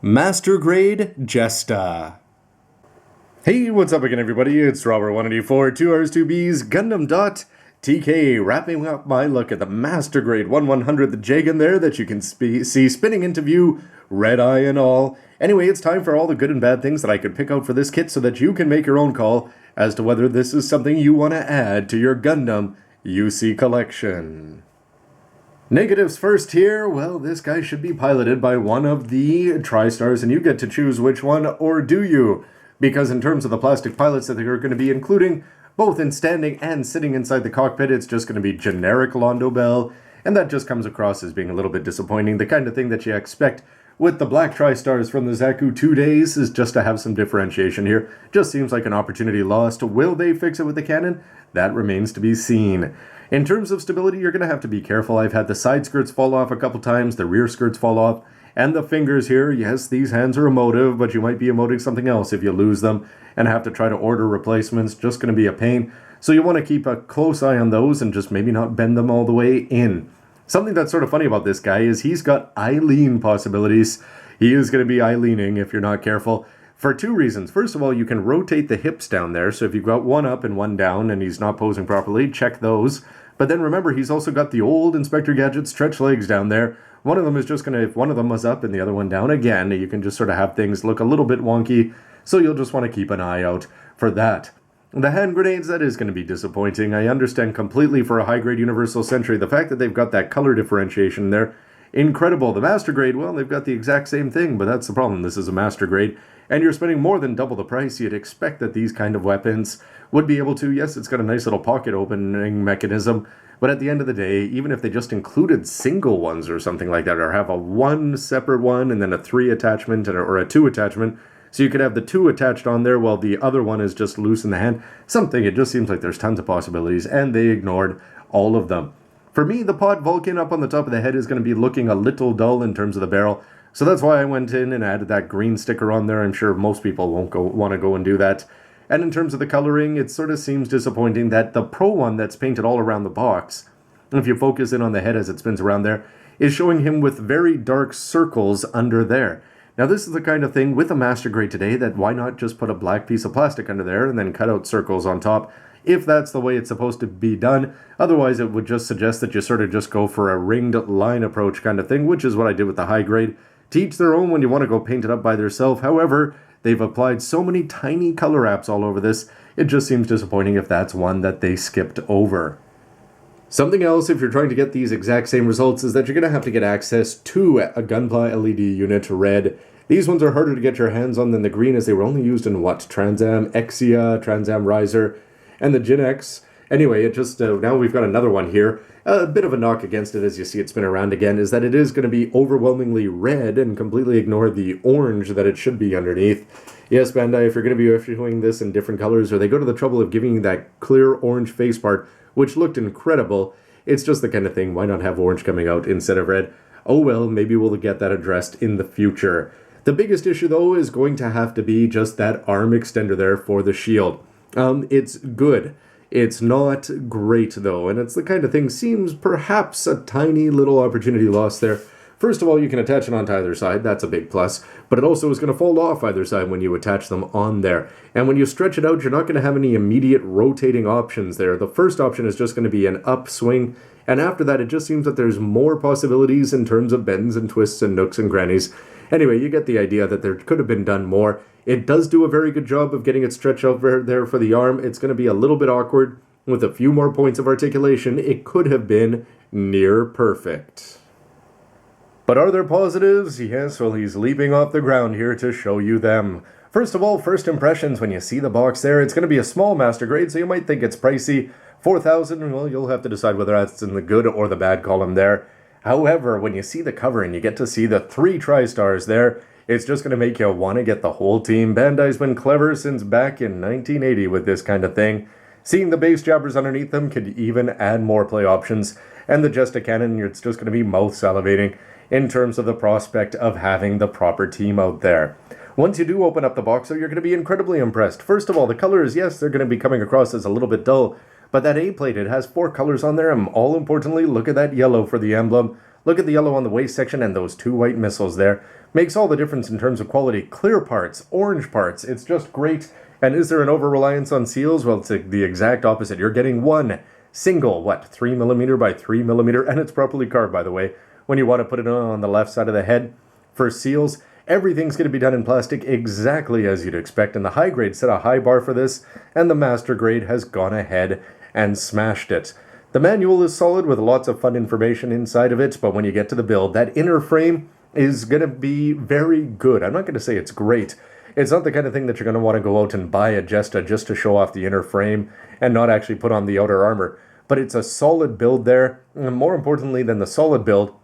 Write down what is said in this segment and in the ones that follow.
Master Grade Jesta. Hey, what's up again, everybody? It's Robert184, 2Rs2Bs, gundam.tk, wrapping up my look at the Master Grade 1100, the Jagan there that you can see spinning into view, red eye and all. Anyway, it's time for all the good and bad things that I could pick out for this kit so that you can make your own call as to whether this is something you want to add to your Gundam UC collection. Negatives first here. Well, this guy should be piloted by one of the TriStars, and you get to choose which one, or do you? Because in terms of the plastic pilots that they're going to be including, both in standing and sitting inside the cockpit, it's just going to be generic Londo Bell, and that just comes across as being a little bit disappointing. The kind of thing that you expect with the black TriStars from the Zaku 2 days is just to have some differentiation here. Just seems like an opportunity lost. Will they fix it with the cannon? That remains to be seen. In terms of stability, you're going to have to be careful. I've had the side skirts fall off a couple times, the rear skirts fall off, and the fingers here. Yes, these hands are emotive, but you might be emoting something else if you lose them and have to try to order replacements. Just going to be a pain. So you want to keep a close eye on those and just maybe not bend them all the way in. Something that's sort of funny about this guy is he's got Eileen possibilities. He is going to be Eileening if you're not careful. For two reasons. First of all, you can rotate the hips down there. So if you've got one up and one down and he's not posing properly, check those. But then remember, he's also got the old Inspector Gadget stretch legs down there. One of them is just going to, if one of them was up and the other one down again, you can just sort of have things look a little bit wonky. So you'll just want to keep an eye out for that. The hand grenades, that is going to be disappointing. I understand completely for a high-grade Universal Sentry. The fact that they've got that color differentiation there, incredible. The Master Grade, well, they've got the exact same thing, but that's the problem. This is a Master Grade, and you're spending more than double the price. You'd expect that these kind of weapons would be able to, yes, it's got a nice little pocket opening mechanism, but at the end of the day, even if they just included single ones or something like that, or have a one separate one and then a 3 attachment or a 2 attachment, so you could have the 2 attached on there while the other one is just loose in the hand. Something, it just seems like there's tons of possibilities, and they ignored all of them. For me, the Pod Vulcan up on the top of the head is going to be looking a little dull in terms of the barrel, so that's why I went in and added that green sticker on there. I'm sure most people won't want to go and do that. And in terms of the coloring, it sort of seems disappointing that the Pro one that's painted all around the box, if you focus in on the head as it spins around there, is showing him with very dark circles under there. Now this is the kind of thing with a Master Grade today that why not just put a black piece of plastic under there and then cut out circles on top, if that's the way it's supposed to be done. Otherwise it would just suggest that you sort of just go for a ringed line approach kind of thing, which is what I did with the high grade. To each their own when you want to go paint it up by themselves. However, they've applied so many tiny color apps all over this, it just seems disappointing if that's one that they skipped over. Something else, if you're trying to get these exact same results, is that you're going to have to get access to a Gunpla LED unit red. These ones are harder to get your hands on than the green, as they were only used in, what, Transam Exia, Transam Riser, and the Gen X. Anyway, it just, now we've got another one here. A bit of a knock against it as you see it spin around again is that it is going to be overwhelmingly red and completely ignore the orange that it should be underneath. Yes, Bandai, if you're going to be issuing this in different colors, or they go to the trouble of giving you that clear orange face part, which looked incredible, it's just the kind of thing, why not have orange coming out instead of red? Oh well, maybe we'll get that addressed in the future. The biggest issue, though, is going to have to be just that arm extender there for the shield. It's good. It's not great, though, and it's the kind of thing, seems perhaps a tiny little opportunity lost there. First of all, you can attach it onto either side, that's a big plus, but it also is going to fall off either side when you attach them on there. And when you stretch it out, you're not going to have any immediate rotating options there. The first option is just going to be an upswing, and after that, it just seems that there's more possibilities in terms of bends and twists and nooks and crannies. Anyway, you get the idea that there could have been done more. It does do a very good job of getting it stretched out there for the arm. It's going to be a little bit awkward. With a few more points of articulation, it could have been near perfect. But are there positives? Yes, well, he's leaping off the ground here to show you them. First of all, first impressions when you see the box there, it's going to be a small Master Grade, so you might think it's pricey. $4,000, well, you'll have to decide whether that's in the good or the bad column there. However, when you see the cover and you get to see the 3 TriStars there, it's just going to make you want to get the whole team. Bandai's been clever since back in 1980 with this kind of thing. Seeing the base jabbers underneath them could even add more play options. And the Jesta cannon, it's just going to be mouth salivating in terms of the prospect of having the proper team out there. Once you do open up the box, though, you're going to be incredibly impressed. First of all, the colors, yes, they're going to be coming across as a little bit dull, but that A-plate, it has 4 colors on there, and all importantly, look at that yellow for the emblem. Look at the yellow on the waist section and those 2 white missiles there. Makes all the difference in terms of quality. Clear parts, orange parts, it's just great. And is there an over-reliance on seals? Well, it's the exact opposite. You're getting one single, 3mm by 3mm, and it's properly carved, by the way, when you want to put it on the left side of the head. For seals, everything's going to be done in plastic exactly as you'd expect, and the high grade set a high bar for this, and the master grade has gone ahead and smashed it. The manual is solid with lots of fun information inside of it, but when you get to the build, that inner frame is going to be very good. I'm not going to say it's great. It's not the kind of thing that you're going to want to go out and buy a Jesta just to show off the inner frame and not actually put on the outer armor. But it's a solid build there, and more importantly than the solid build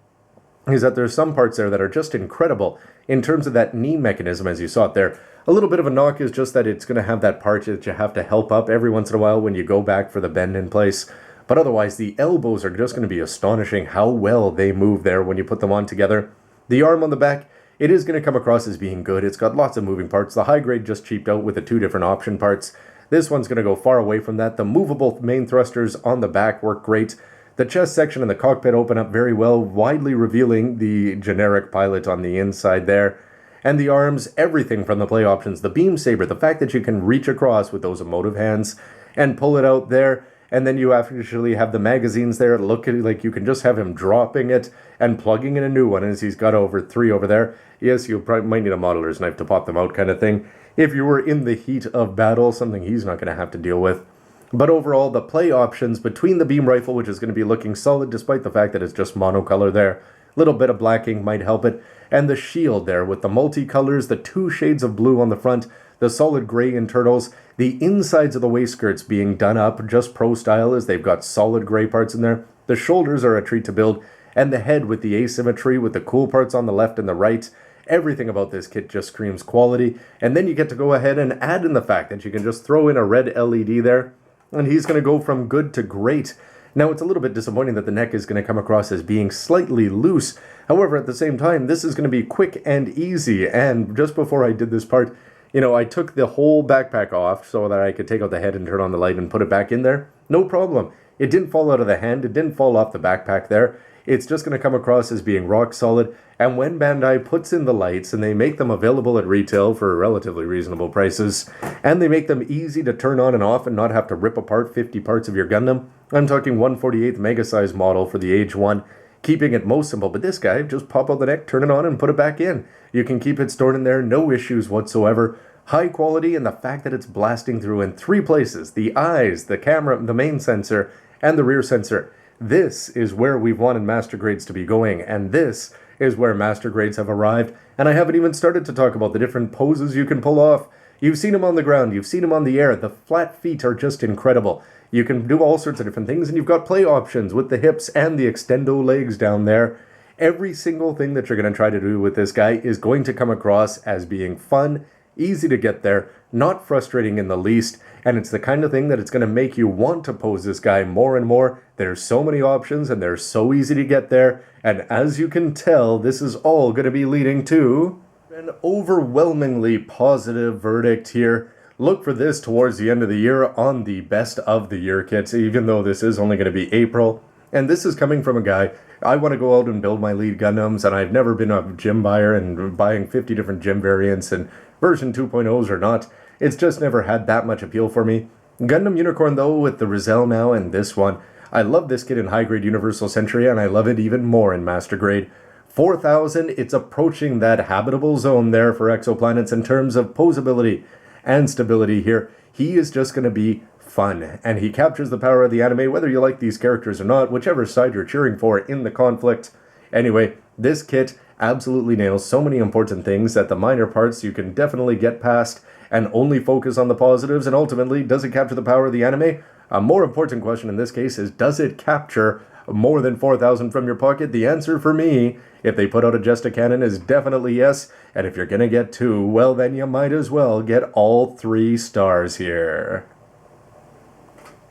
is that there's some parts there that are just incredible in terms of that knee mechanism as you saw it there. A little bit of a knock is just that it's going to have that part that you have to help up every once in a while when you go back for the bend in place. But otherwise, the elbows are just going to be astonishing how well they move there when you put them on together. The arm on the back, it is going to come across as being good. It's got lots of moving parts. The high grade just cheaped out with the 2 different option parts. This one's going to go far away from that. The movable main thrusters on the back work great. The chest section and the cockpit open up very well, widely revealing the generic pilot on the inside there. And the arms, everything from the play options. The beam saber, the fact that you can reach across with those emotive hands and pull it out there. And then you actually have the magazines there. Look at it like you can just have him dropping it and plugging in a new one as he's got over 3 over there. Yes, you probably might need a modeler's knife to pop them out kind of thing. If you were in the heat of battle, something he's not going to have to deal with. But overall, the play options between the beam rifle, which is going to be looking solid despite the fact that it's just monocolor there. A little bit of blacking might help it. And the shield there with the multicolors, the 2 shades of blue on the front, the solid gray internals, the insides of the waistskirts being done up just pro style as they've got solid gray parts in there. The shoulders are a treat to build, and the head with the asymmetry with the cool parts on the left and the right. Everything about this kit just screams quality. And then you get to go ahead and add in the fact that you can just throw in a red LED there, and he's going to go from good to great. Now, it's a little bit disappointing that the neck is going to come across as being slightly loose. However, at the same time, this is going to be quick and easy. And just before I did this part, I took the whole backpack off so that I could take out the head and turn on the light and put it back in there. No problem. It didn't fall out of the hand. It didn't fall off the backpack there. It's just going to come across as being rock solid. And when Bandai puts in the lights and they make them available at retail for relatively reasonable prices, and they make them easy to turn on and off and not have to rip apart 50 parts of your Gundam, I'm talking 1/48 mega size model for the Age 1, keeping it most simple. But this guy, just pop out the neck, turn it on, and put it back in. You can keep it stored in there, no issues whatsoever. High quality, and the fact that it's blasting through in 3 places, the eyes, the camera, the main sensor, and the rear sensor. This is where we've wanted master grades to be going, and this is where master grades have arrived. And I haven't even started to talk about the different poses you can pull off. You've seen them on the ground, you've seen them on the air. The flat feet are just incredible. You can do all sorts of different things, and you've got play options with the hips and the extendo legs down there. Every single thing that you're going to try to do with this guy is going to come across as being fun, easy to get there, not frustrating in the least, and it's the kind of thing that it's going to make you want to pose this guy more and more. There's so many options, and they're so easy to get there, and as you can tell, this is all going to be leading to an overwhelmingly positive verdict here. Look for this towards the end of the year on the best of the year kits, even though this is only going to be April. And this is coming from a guy, I want to go out and build my lead Gundams, and I've never been a gym buyer and buying 50 different gym variants and version 2.0s or not. It's just never had that much appeal for me. Gundam Unicorn though, with the Rizal now and this one, I love this kit in high grade Universal Century, and I love it even more in Master Grade. 4,000, it's approaching that habitable zone there for exoplanets in terms of posability and stability here. He is just going to be fun, and he captures the power of the anime, whether you like these characters or not, whichever side you're cheering for in the conflict. Anyway, this kit absolutely nails so many important things that the minor parts you can definitely get past and only focus on the positives, and ultimately, does it capture the power of the anime? A more important question in this case is, does it capture more than 4,000 from your pocket? The answer for me, if they put out a Jesta cannon, is definitely yes, and if you're gonna get 2, well then you might as well get all 3 stars here.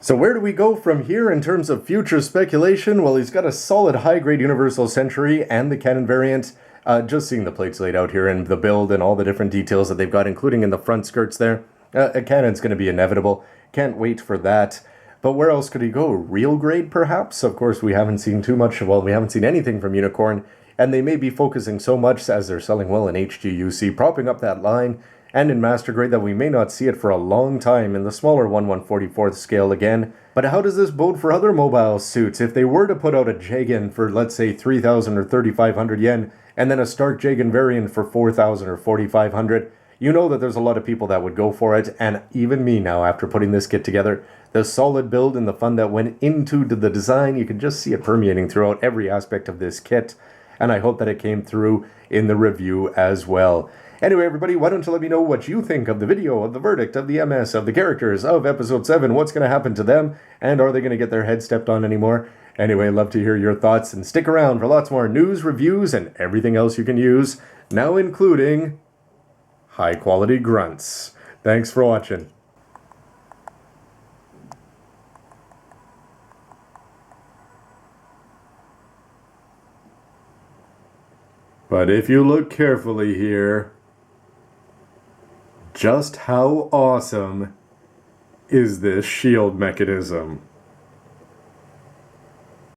So where do we go from here in terms of future speculation? Well, he's got a solid high-grade Universal Century and the cannon variant. Just seeing the plates laid out here and the build and all the different details that they've got, including in the front skirts there. A cannon's going to be inevitable. Can't wait for that. But where else could he go? Real grade, perhaps? Of course, we haven't seen too much. Well, we haven't seen anything from Unicorn, and they may be focusing so much as they're selling well in HGUC, propping up that line, and in Master Grade that we may not see it for a long time in the smaller 1/144th scale again. But how does this bode for other mobile suits? If they were to put out a Jagan for, let's say, 3,000 or 3,500 yen, and then a Stark Jagan variant for 4,000 or 4,500, you know that there's a lot of people that would go for it, and even me now, after putting this kit together, the solid build and the fun that went into the design, you can just see it permeating throughout every aspect of this kit, and I hope that it came through in the review as well. Anyway, everybody, why don't you let me know what you think of the video, of the verdict, of the MS, of the characters, of Episode 7, what's going to happen to them, and are they going to get their head stepped on anymore? Anyway, love to hear your thoughts, and stick around for lots more news, reviews, and everything else you can use, now including high-quality grunts. Thanks for watching. But if you look carefully here, just how awesome is this shield mechanism?